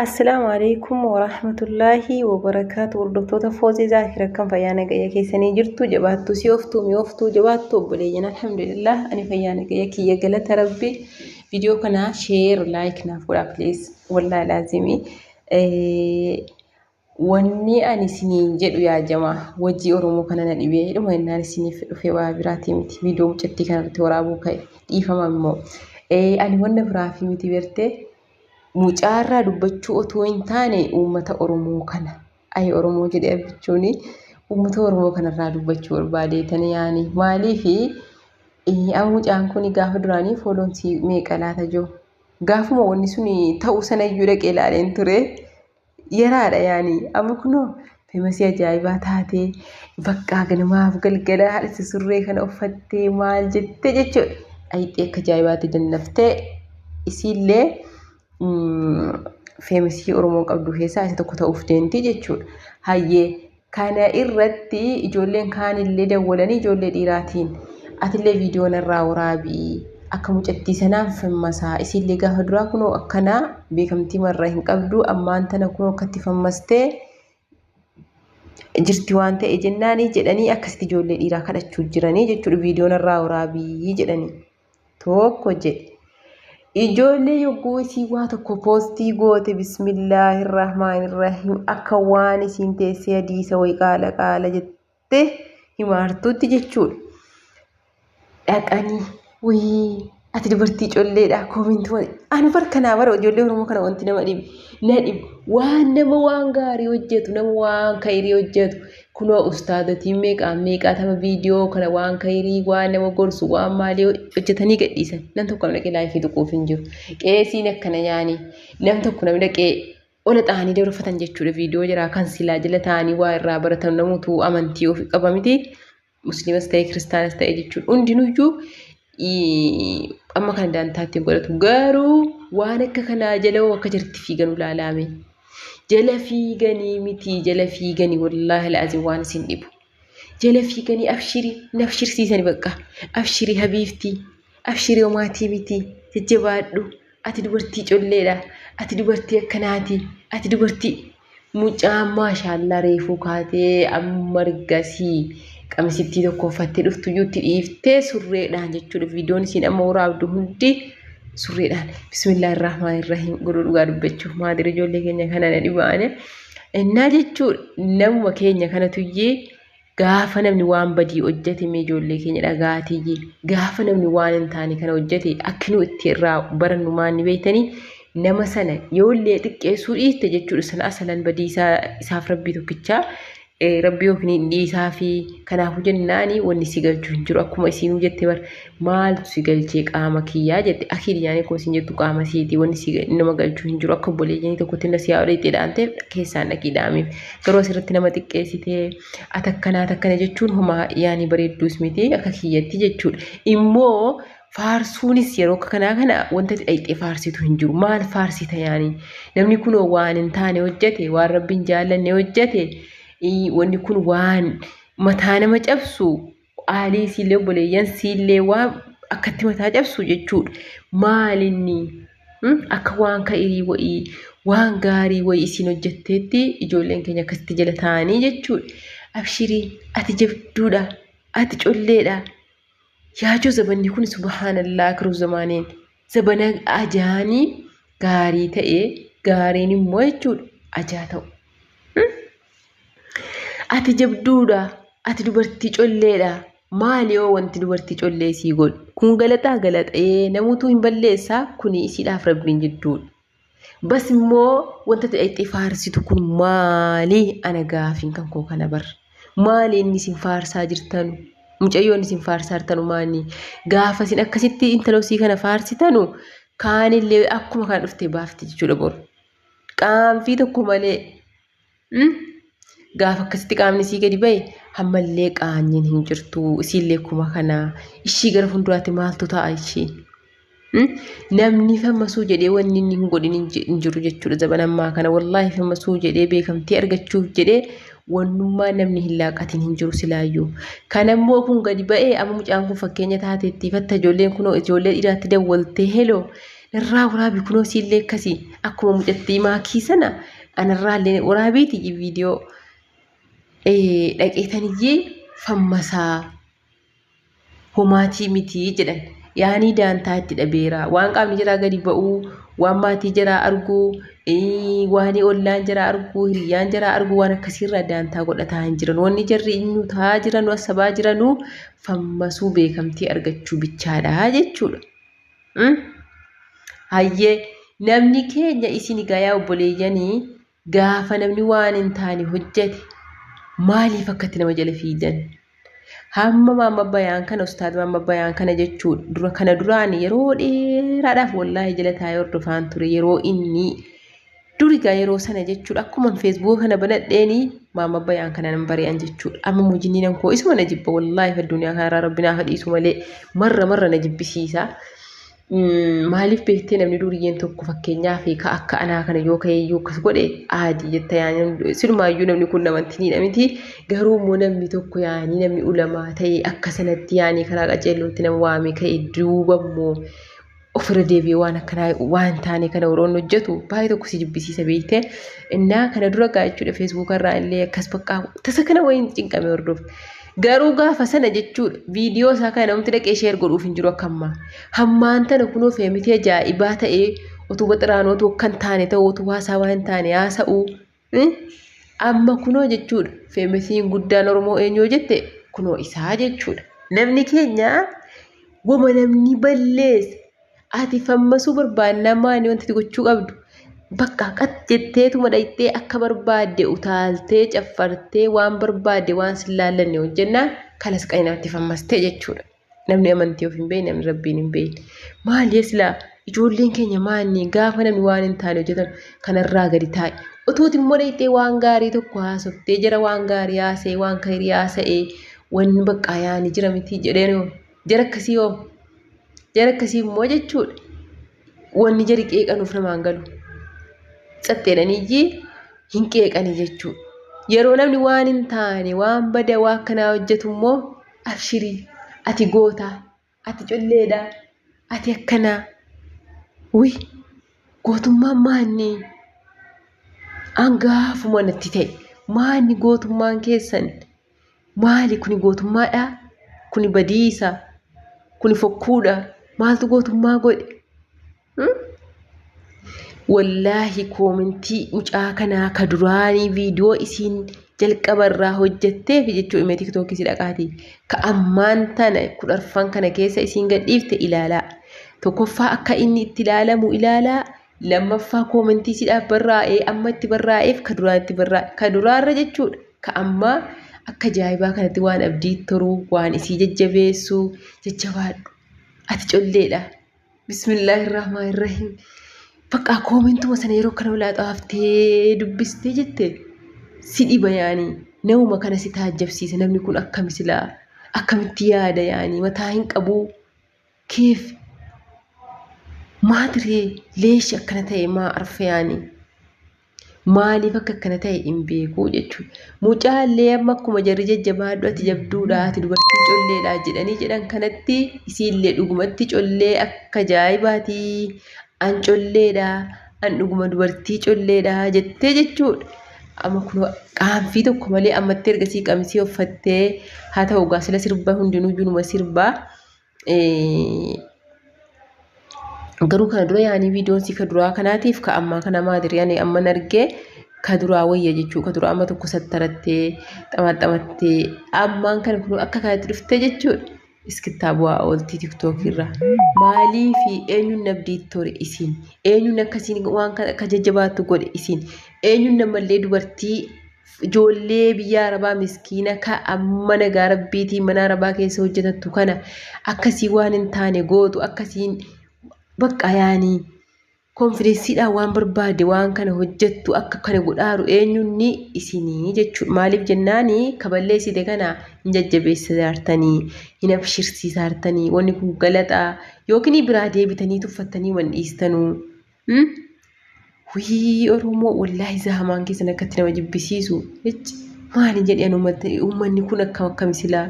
السلام عليكم ورحمة الله وبركاته. والدكتورة فوزي زاهرة كم فيانا جاية كيسني جرتو جباتو سيوفتو ميوفتو جباتو بليجنا الحمد لله أنا فيانا جاية كي يجلت ربي فيديو كنا شير لايك نافورا بليز والله لازمي wanni ani isiniin jedhu yaa jamaa wajji oromoo kana na dhibee dhuma innaan isiniif dhufee waa biraatii miti viidiyoo mucattii kanarratti waraabuu ka'e dhiifama immoo ani wanna biraafi miti bertee mucaarraa dubbachuu otoo hin taane uummata oromoo kana ay oromoo jedhee abbichuuni uummata oromoo kanarraa dubbachuu barbaadeetani yaani maaliifi amma mucaan kun gaafa duraanii fooloonsii meeqa laata joo gaafuma wanni suni ta'uu sana iyyuu dhaqee ilaaleen ture yaraadha yaani amma kunoo feemasii ajaa'ibaa taatee bakka ganamaaf galgala haadha surree kana uffattee maal jettee jechuudha ayixee akka ajaa'ibaatti dandaftee isiillee feemasii oromoo qabdu keessaa isa tokko ta'uuf deemti jechuudha. Hayyee kana irratti ijoolleen kaanillee dawwalanii ijoollee dhiiraatiin atillee viidiyoo narraa waraabii akka mucattii sanaan fammasaa isiillee gaafa duraa kunoo akkanaa beekamtii marraa hin qabdu ammaan tana kunoo akkatti fammastee jirti waan ta'e jennaanii jedhanii akkasitti ijoollee dhiiraa kadhachuu jiranii jechuudha. Viidiyoo narraa waraabii jedhanii tokko jedhe ijoollee yogguu isii waa tokko poostii goote bismillaahirrahmaanirrahiim akka waan isiin teessee hadiisa way qaala qaala jette himaartuutti jechuudha. Dhaqanii wii ati dubartii colleedha koomentii ani barkanaa bara ijoollee oromoo kana wanti nama dhibu waan nama waan gaarii hojjetu nama waan kairii hojjetu kunoo ustaadatii meeqaa tama viidiyoo kana waan kairii waan nama gorsu waan maalii hojjetanii gadhiisan nam tokko namni dhaqee laayifii tuquuf hin jiru qeesiin akkana yaani nam tokko namni dhaqee ola ta'anii dabarfatan jechuudha. Viidiyoo jiraa kan silaa jala ta'anii waa irraa baratan namuutu amantii ofii qaba miti musliimas ta'e kiristaanas ta'e jechuudha hundinuyyuu amma kan daantaatti godhatu garuu waan akka kanaa jala akka jirti fiigan ulaalame jala fiiganii miti jala fiiganii wallaahi laazim waan isin dhibu jala fiiganii afshiri nafshirsiisani bakka afshiri habiiftii afshiri homaatii miti jajjabaadhu ati dubartii colleedha ati dubartii akkanaati ati dubartii mucaan maashaallah reefuu kaatee amma argasii qamisittii tokko uffattee dhuftu yuutti dhiiftee surreedhaan jechuudha. Viidiyoon isiin amma waraabdu hundi surreedhaan bismillaahirrahmaanirrahiim godhuu dhugaa dubbachuuf maadira ijoollee keenya kana na dhibaane innaa jechuudha. Namuma keenya kanatuyyee gaafa namni waan badii hojjete mee ijoollee keenya dhagaatiyyee gaafa namni waan hin taane kana hojjete akkinuu itti irraa barannu maanni beektanii nama sana yoollee xiqqeessuu dhiiste jechuudha. Sana asalan badii isaaf rabbii tokkichaa rabbi yookiin dhiisaa fi kanaafuu jennaani wanni si galchuu hin jiru akkuma isiin jette bar maaltu si galchee qaama kiyyaa jette akhiiri yaani ko isin jettu qaama siiti wanni si nama galchuu hin jiru akka boleeyanii tokkotti na siyaa odheetti dhaante keessaan dhaqii dhaameef garuu asirratti nama xiqqeessitee atakkana jechuun homaa yaani bareedduus miti akka kiyyatti jechuudha. Immoo faarsuunis yeroo kanaa kana wanta dhayxee faarsitu hin jiru maal faarsita yaani namni kunoo waan hin taane hojjete waan rabbiin jaallanne hojjete wanni kun waan mataa nama cabsu aalii siillee boleeyyan siillee waan akkatti mataa cabsu jechuudha. Maalinni akka waan kairii wa'ii waan gaarii wa'ii isiin hojjetteetti ijoolleen keenya akkasitti jala ta'anii jechuudha. Abshirii ati jabduudha ati colleedha yaajoo zabanni kun subhaanallaa kiruu zamaaneen zabana ajaanii gaarii ta'ee gaariin immoo jechuudha ajaa ta'u. Ati jabduudha ati dubartii colleedha maali yoo wanti dubartii collee sii godhu kun galaxaa namuutu hin balleessaa kuni isiidhaaf rabbiin jidduudha. Bas immoo wanta ta'etti faarsitu kun maali ana gaafiin kan koo kana bar maali inni isin faarsaa jirtanu mucayyoon isin faarsaa jirtanu maali gaafa isin akkasitti intalosii kana faarsitanu kaanillee akkuma kan dhuftee baafti jechuudha bor qaanfii tokko malee gaafa akkasitti qaamni sii gadi bahe hammallee qaanyiin hin jirtu isiillee kuma kana ishii gara fuulduraatti maaltu ta'a ishii namni fammasuu jedhee wanni inni hin godhin hin jiru jechuudha. Zabanammaa kana wallaahi fammasuu jedhee beekamtii argachuuf jedhee wannummaa namni hin laaqatiin hin jiru silaayyuu kanammoo kun gadi ba'ee amma mucaan kun fakkeenya taateetti fatta ijoolleen kunoo ijoollee dhiiraatti dawwaltee heloo irraa waraabii kunoo siillee akkasii akkuma mucattii maakii sana anarraallee waraabiiti viidiyoo dhaqeetaniyyee fammasaa homaatii mitii jedhan yaanii daantaa itti dhabeera waan qaamni jiraa gadi ba'uu waan maatii jiraa arguu waan ollaan jiraa arguu hiriyyaan jiraa arguu waan akkasiirraa daantaa godhataa hin jiran wanni jarri inni taa jiran wasabaa jiranuu fammasuu beekamtii argachuu bichaadha jechuudha. Hayyee namni keenya isin gayaa obboleeyyanii gaafa namni waan hin taane hojjete maaliif akkatti nama jala fiidan? Hamma maamma bayaan kana ustaad maamma bayaan kana jechuudha kana duraan yeroo dheeraadhaaf wallaahi jala taa'ee hordofaan ture yeroo inni durigaa yeroo sana jechuudha akkuma feesbuuk kana banadheeni maamma bayaan kana nan bari'an jechuudha amma mujinni nan koo isuma na jibba wallaahi addunyaa kanarraa rabbinaa fadhiisu malee marra na jibbisiisa. Maaliif beektee namni duriyyeen tokko fakkeenyaaf ka akka anaa kana yoo ka'eeyyuu akkas godhe aadii jetta yaani silmaayyuu namni kun namantiniidha miti garuu immoo namni tokko yaani namni ulamaa ta'e akka sanatti yaani karaa qaceellootti nama waamee ka'e duuba immoo ofirra deebi'ee waan akkanaa waan taane kana woroon hojjetu baay'ee tokko si jibbisiisa beektee innaa kana dura gaa jechuudha feesbuukarraa illee akkas baqqaa tasa kana wayiin cinqame hordof. Garuu gaafa sana jechuudha viidiyoo isaa kana namatti dhaqee sheer godhuuf hin jiru akkamma hammaan tana kunoo feemitee ajaa'ibaa ta'ee utuu baxiraanootu kan taane ta'uu utuu haasaa waan taane haasa'uu amma kunoo jechuudha feemitiin guddaan Oromoo eenyoo jette kunoo isaa jechuudha namni keenya wama namni balleesse ati fammasuu barbaannaa maanii wanti gochuu qabdu bakka qat jetteetuma dhayxee akka barbaadde utaaltee caffartee waan barbaadde waan sillaallanne hojjennaan kalas qaynaatti fammastee jechuudha. Namni amantii of hin beekne namni rabbiin hin beekne maali silaa ijoolleen keenya maanni gaafa namni waan hin taane hojjetan kanarraa gadi taa'e utuuti immoo dhayxee waan gaarii tokko haasoftee jira waan gaarii haasa'e waan kairii haasa'e wanni bakka yaani jira miti jedheen jara akkasii immoo jechuudha wanni jari qeeqanuuf namaan galu. Xaxxeenaniyyii hin qeeqanii jechuudha. Yeroo namni waan hin taane waan bada waa akkanaa hojjetu immoo abshirii ati gootaa ati colleedhaa ati akkanaa gootummaan maanni hangaafuma natti ta'e maanni gootummaan keessan maali kuni gootummaadhaa kuni badiisa kuni fokkuudha maaltu gootummaa godhe? Wallaahi koomentii mucaa kanaa ka duraanii viidiyoo isiin jalqabarraa hojjetteef jechuu imee tiktookii si dhaqaati ka ammaan tana 10 kana keessa isiin gadhiifte ilaalaa tokkoffaa akka inni itti ilaalamu ilaalaa lammaffaa koomentii siidhaaf barraa'ee amma itti barraa'eef ka duraatti barraa'e ka duraarra jechuudha ka ammaa akka ajaa'ibaa kanatti waan abdii toruu waan isii jajjabeessuu jajjabaadhu ati colleedha bismillaahirrahmaanirrahiim. Bakka koomintuma sana yeroo kana ulaa xaaftee dubbistee jette si dhiba yaani namuma kana si taajjabsiisa namni kun akkamisilaa akkamitti yaada yaani mataa hin qabu keef maatiree leeshi akkana ta'e maa arfa yaani maaliif akka akkana ta'e hin beeku jechuudha. Mucaallee amma akkuma jarri jajjabaadhu ati jabduudha ati dubartii colleedha jedhanii jedhan kanatti isiillee dhugumatti collee akka ajaa'ibaatii. An colleedha an dhuguma dubartii colleedha jettee jechuudha. Amma kun qaanfii tokko malee ammatti ergasii qamisii uffattee haa ta'u gaasila sirbaa hundinuu junuma sirbaa. Garuu kana dura yaanii viidiyoon si ka duraa kanaatiif ka ammaa kana maadiri yaani amma argee ka duraa wayya jechuu ka duraa amma tokko sattarattee xamaxamattee ammaan kana kun akka kanatti dhuftee jechuudha. Iskittaa bu'aa ooltii tiktookirraa maalii fi eenyuun nabdii ture isiin eenyuun akkasiin waan kana akka jajjabaattu godhe isiin eenyuun namallee dubartii ijoollee biyya arabaa miskiina ka amma nagaa rabbiitii mana arabaa keessa hojjetattu kana akkasii waan hin taane gootu akkasiin bakka yaanii konfidensiidhaan waan barbaade waan kana hojjettu akka kana godhaaru eenyuun isinii jechuudha. Maaliif jennaani kaballeessite kana hin jajjabeessisaartanii hin abshirsiisaartanii wanni kun galaxaa yookiin biraa deebitanii tuffattanii waan dhiistanuu. Oromoo wallaahi zahamaan keessan akkatti nama jibbisiisu maali jedheen uummanni kun akkamisilaa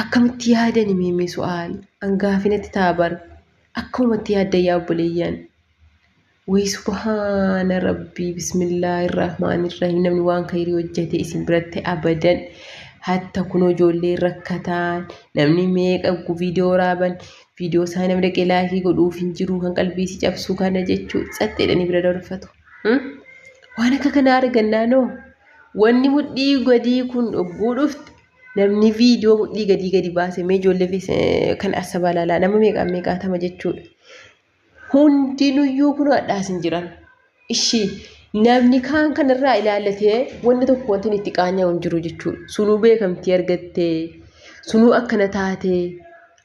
akkamitti yaadan meemee su'aal hangaafinatti taabar akkumatti yaadda yaa obboleeyyan. Way subhaana rabbii bismillahir rahmaanir rahiim namni waan khayrii hojjete isin biratti abadan hatta kunoo ijoollee rakkataan namni meeqa viidiyoo raaban viidiyoo isaa namni dhaqee laayikii godhuuf hin jiru kan qalbii si cabsuu kana jechuu xaxxeedhanii bira darfatu. Waan akka kanaa argannaa noo wanni mudhii gadii kun ogguu dhufte namni viidiyoo mudhii gadi baase mee ijoollee kan asaba laalaa nama meeqaa tama jechuudha. Hundinuyyuu kun hadhaas hin jiran. Ishii namni kaan kanarraa ilaallatee wanni tokko wanti itti qaanyaa hin jiru jechuudha. Sunuu beekamtii argattee sunuu akkana taatee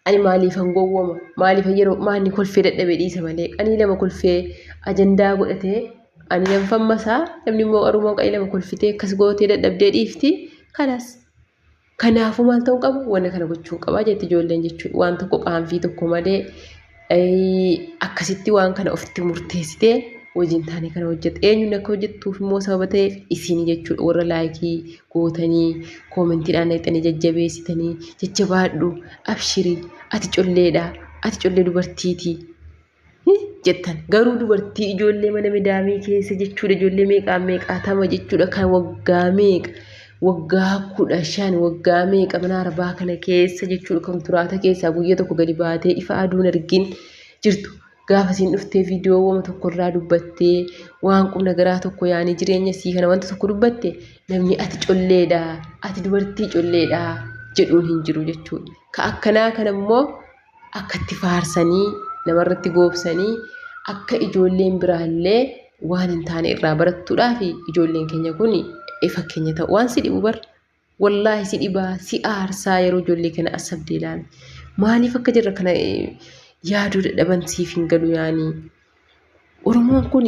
ani maaliifan gowwoma maaliifan yeroo maanni kolfee dadhabee dhiisa malee qanii lama kolfee ajandaa godhatee ani yanfammasaa namni immoo qarumoo qanii lama kolfitee akkas gootee dadhabdee dhiifti kanas. Kanaafuu maal ta'uu qaba wanna kana gochuu qaba jetti ijoolleen jechuudha. Waan tokko qaanfii tokko malee akkasitti waan kana ofitti murteessitee hojiin taane kana hojjette eenyuun akka hojjettuuf immoo sababa ta'eef isin jechuudha. Warra laayikii gootanii koomentiidhaan dhaqxanii jajjabeessitanii jajjabaadhu abshirii ati colleedha ati collee dubartiiti jettan garuu dubartii ijoollee mana midaamii keessa jechuudha. Ijoollee meeqaa tama jechuudha kan waggaa meeqa waggaa 15 waggaa meeqa mana arbaa kana keessa jechuudha kan turaata keessaa guyyaa tokko gadi baatee ifa aduun argin jirtu gaafa isin dhuftee viidiyoo wama tokko irraa dubbattee waan qubna garaa tokko yaanii jireenya sii kana wanta tokko dubbatte namni ati colleedha ati dubartii colleedha jedhuun hin jiru jechuudha. Ka akkanaa kana immoo akkatti faarsanii namarratti goobsanii akka ijoolleen biraallee waan hin taane irraa barattuudhaaf ijoolleen keenya kun fakkeenya ta'u waan si dhibu bar wallaahi si dhibaa si aarsaa yeroo ijoollee kana asabdee ilaala. Maaliif akka jirra kana yaaduu dadhaban siif hin galu yaanii. Oromoon kun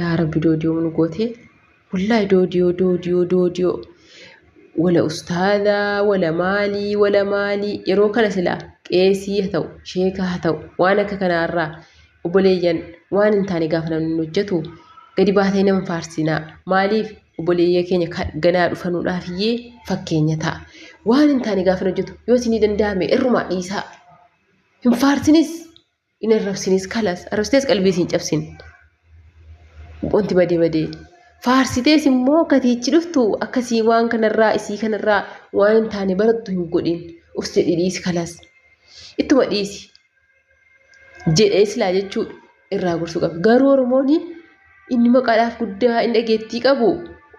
yaa rabbi doodiyoo nu goote wallaahi doodiyoo wala ustaadhaa wala maalii yeroo kana silaa qeesii haa ta'u sheekaa haa ta'u waan akka kanaarraa obboleeyyan waan hin taane gaafa namni hojjetu gadi baatee nama faarsinaa maaliif obboleeyya keenya ganaa dhufanuudhaaf iyyee fakkeenya ta'a. Waan hin taane gaafa hojjetu yoo isinii danda'ame irrumaa dhiisaa hin faarsinis hin arrabsinis kalas arrabsitees qalbii isin cabsin wanti badee faarsitees immoo katiichi dhuftu akkasii waan kanarraa isii kanarraa waan hin taane barattu hin godhin uf jedhi dhiisi kalas ittuma dhiisi jedhee silaa jechuudha irraa gorsuu qaba. Garuu Oromoon inni maqaadhaaf guddaa inni dhageettii qabu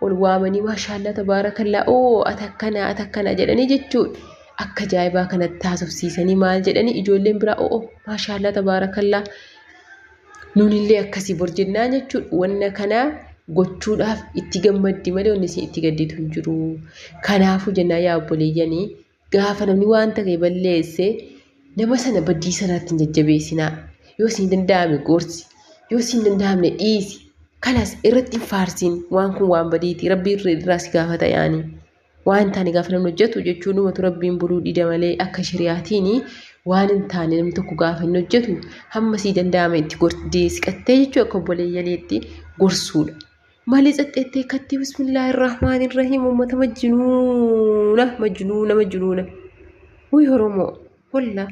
ol waamanii maashaallah tabaarakallaa oo atakkana jedhanii jechuudha. Akka ajaa'ibaa kanatti taasifsiisanii maal jedhanii ijoolleen biraa oo maashaallah tabaarakallaa nunillee akkasii borjennaa jechuudha. Wanna kanaa gochuudhaaf itti gammaddi malee wanni isin itti gadditu hin jiru. Kanaafuu jennaa yaa obboleeyyanii gaafa namni waan ta'e balleesse nama sana baddii sanaatti hin jajjabeessinaa. Yoo isin danda'ame gorsi yoo isin danda'amne dhiisi kanas irratti hin faarsin waan kun waan badiiti rabbii irraa si gaafata yaanii. Waan taane gaafa namni hojjetu jechuun dhumatu rabbiin buluu dhida malee akka shari'aatiin waan hin taane namni tokko gaafa inni hojjetu hamma sii danda'ame itti siqattee jechuudha akka obboleeyyaniitti gorsuudha. Malee xaxxeettee katti bismillahir rahmaanir rahiim uummata majnuuna. Wuy Oromoo holla.